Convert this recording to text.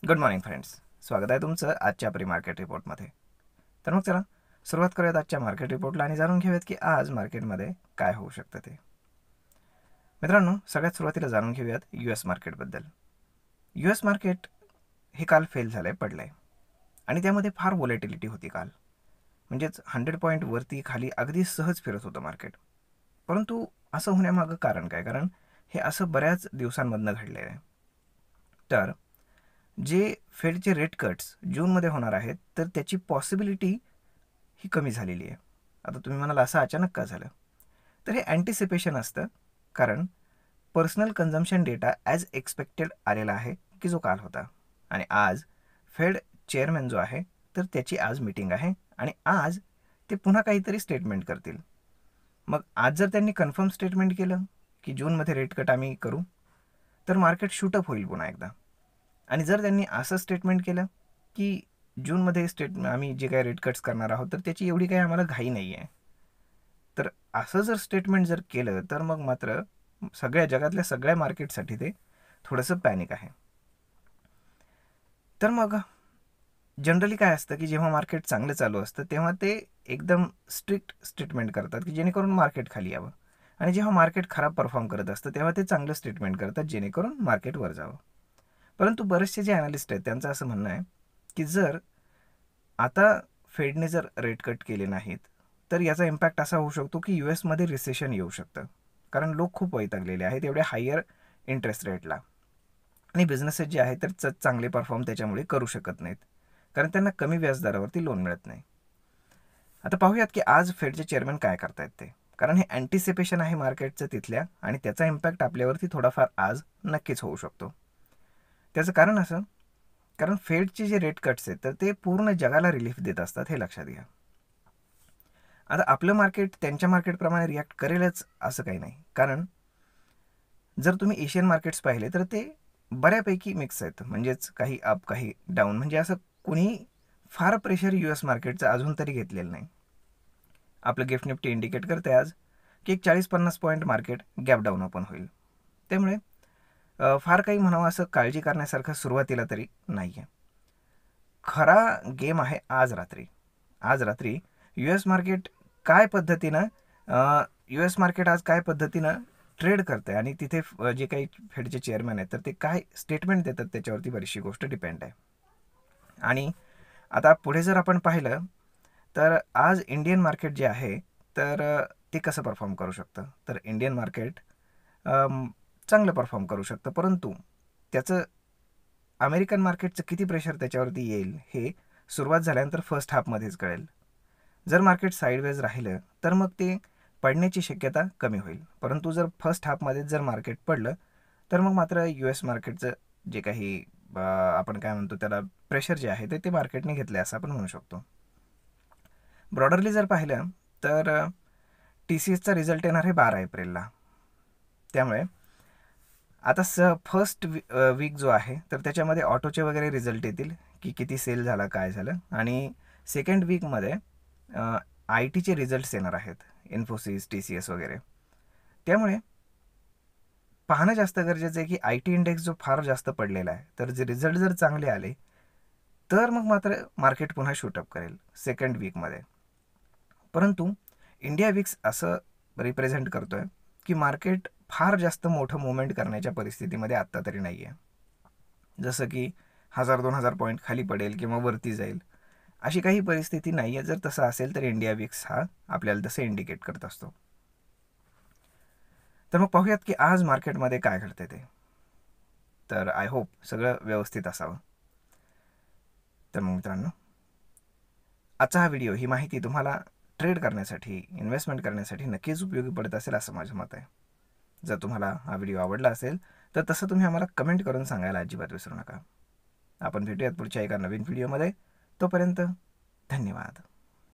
Good morning friends. स्वागत आहे तुमचं आजच्या प्री मार्केट रिपोर्टमध्ये. तर मग चला सुरुवात करूयात आजच्या मार्केट रिपोर्टला आणि जाणून घेऊयात की आज मार्केटमध्ये काय होऊ शकतं ते. मित्रांनो, सगळ्यात सुरुवातीला जाणून घेऊयात US मार्केटबद्दल. US मार्केट हे काल फेल झालं आहे, पडलं आहे आणि त्यामध्ये फार व्हॉलेटिलिटी होती काल. म्हणजेच 100 पॉईंट वरती खाली अगदी सहज फिरत होतं मार्केट. परंतु असं होण्यामागं कारण काय? कारण हे असं बऱ्याच दिवसांमधनं घडलेलं आहे. तर जे फेडचे रेट कट्स जूनमध्ये होणार आहेत, तर त्याची पॉसिबिलिटी ही कमी झालेली आहे. आता तुम्ही म्हणाल असं अचानक का झालं? तर हे अँटिसिपेशन असतं, कारण personal consumption data as expected आलेला आहे की जो काल होता. आणि आज फेड चेअरमॅन जो आहे, तर त्याची आज मीटिंग आहे आणि आज ते पुन्हा काहीतरी स्टेटमेंट करतील. मग आज जर त्यांनी कन्फर्म स्टेटमेंट केलं की जूनमध्ये रेट कट आम्ही करू, तर मार्केट शूटअप होईल पुन्हा एकदा. आणि जर त्यांनी असं स्टेटमेंट केलं की जूनमध्ये आम्ही जे काही रेट कट्स करणार आहोत, तर त्याची एवढी काही आम्हाला घाई नाही आहे, तर असं जर स्टेटमेंट जर केलं, तर मग मात्र सगळ्या जगातल्या सगळ्या मार्केटसाठी ते थोडंसं पॅनिक आहे. तर मग जनरली काय असतं की जेव्हा मार्केट चांगलं चालू असतं, तेव्हा ते एकदम स्ट्रिक्ट स्टेटमेंट करतात की जेणेकरून मार्केट खाली यावं, आणि जेव्हा मार्केट खराब परफॉर्म करत असतं तेव्हा ते चांगलं स्टेटमेंट करतात जेणेकरून मार्केट वर जावं. परंतु बरेचसे जे ॲनालिस्ट आहेत त्यांचं असं म्हणणं आहे की जर आता फेडने जर रेट कट केले नाहीत, तर याचा इम्पॅक्ट असा होऊ शकतो की US मध्ये रिसेशन येऊ शकतं, कारण लोक खूप वैतागलेले आहेत एवढ्या हायर इंटरेस्ट रेटला, आणि बिझनेसेस जे आहेत तर चांगले परफॉर्म त्याच्यामुळे करू शकत नाहीत, कारण त्यांना कमी व्याजदरावरती लोन मिळत नाही. आता पाहूयात की आज फेडचे चेअरमॅन काय करतायत ते, कारण हे अँटिसिपेशन आहे मार्केटचं तिथल्या, आणि त्याचा इम्पॅक्ट आपल्यावरती थोडाफार आज नक्कीच होऊ शकतो. त्याचं कारण असं, कारण फेडचे जे रेट कट्स आहेत तर ते पूर्ण जगाला रिलीफ देत असतात, हे लक्षात घ्या. आता आपलं मार्केट त्यांच्या मार्केटप्रमाणे रिॲक्ट करेलच असं काही नाही, कारण जर तुम्ही एशियन मार्केट्स पाहिले तर ते बऱ्यापैकी मिक्स आहेत, म्हणजेच काही अप काही डाऊन, म्हणजे असं कुणी फार प्रेशर US मार्केटचं अजून तरी घेतलेलं नाही. आपलं गिफ्ट निफ्टी इंडिकेट करते आज की एक 40-50 point market gap down open होईल. त्यामुळे फार काही म्हणावं असं काळजी करण्यासारखं सुरुवातीला तरी नाही आहे. खरा गेम आहे आज रात्री. आज रात्री US मार्केट काय पद्धतीनं US मार्केट आज काय पद्धतीनं ट्रेड करते आणि तिथे जे काही फेडचे चेअरमॅन आहेत तर ते काय स्टेटमेंट देतात त्याच्यावरती बरीचशी गोष्ट डिपेंड आहे. आणि आता पुढे जर आपण पाहिलं तर आज इंडियन मार्केट जे आहे तर ते कसं परफॉर्म करू शकतं, तर इंडियन मार्केट चांगलं परफॉर्म करू शकतं, परंतु त्याचं अमेरिकन मार्केटचं किती प्रेशर त्याच्यावरती येईल हे सुरुवात झाल्यानंतर फर्स्ट हाफमध्येच कळेल. जर मार्केट साईडवेज राहिलं तर मग ते पडण्याची शक्यता कमी होईल, परंतु जर फर्स्ट हाफमध्येच जर मार्केट पडलं तर मग मात्र US मार्केटचं जे काही आपण काय म्हणतो त्याला प्रेशर जे आहे ते मार्केटने घेतलं असं आपण म्हणू शकतो. ब्रॉडरली जर पाहिलं तर TCSचा रिझल्ट येणार आहे 12 एप्रिलला. त्यामुळे आता फर्स्ट वीक जो आहे तर त्याच्यामध्ये ऑटोचे वगैरे रिझल्ट येतील की किती सेल झाला काय झालं, आणि सेकंड वीकमध्ये IT चे रिझल्ट्स येणार आहेत, इन्फोसिस TCS वगैरे. त्यामुळे पाहणं जास्त गरजेचं आहे की IT इंडेक्स जो फार जास्त पडलेला आहे, तर जे रिझल्ट जर चांगले आले तर मग मात्र मार्केट पुन्हा शूटअप करेल सेकंड वीकमध्ये. परंतु इंडिया विक्स असं रिप्रेझेंट करतोय की मार्केट फार जास्त मोठं मुवमेंट करण्याच्या परिस्थितीमध्ये आत्ता तरी नाही आहे. जसं की 1000-2000 पॉईंट खाली पडेल किंवा वरती जाईल अशी काही परिस्थिती नाही आहे. जर तसं असेल तर इंडिया विक्स हा आपल्याला तसं इंडिकेट करत असतो. तर मग पाहूयात की आज मार्केटमध्ये काय घडते ते. तर आय होप सगळं व्यवस्थित असावं. तर मग मित्रांनो, आजचा हा व्हिडिओ, ही माहिती तुम्हाला ट्रेड करण्यासाठी, इन्व्हेस्टमेंट करण्यासाठी नक्कीच उपयोगी पडत असेल असं माझं मत आहे. जर तुम्हाला हा व्हिडिओ आवडला असेल तर तसं तुम्ही आम्हाला कमेंट करून सांगायला अजिबात विसरू नका. आपण भेटूयात पुढच्या एका नवीन व्हिडिओमध्ये. तोपर्यंत धन्यवाद.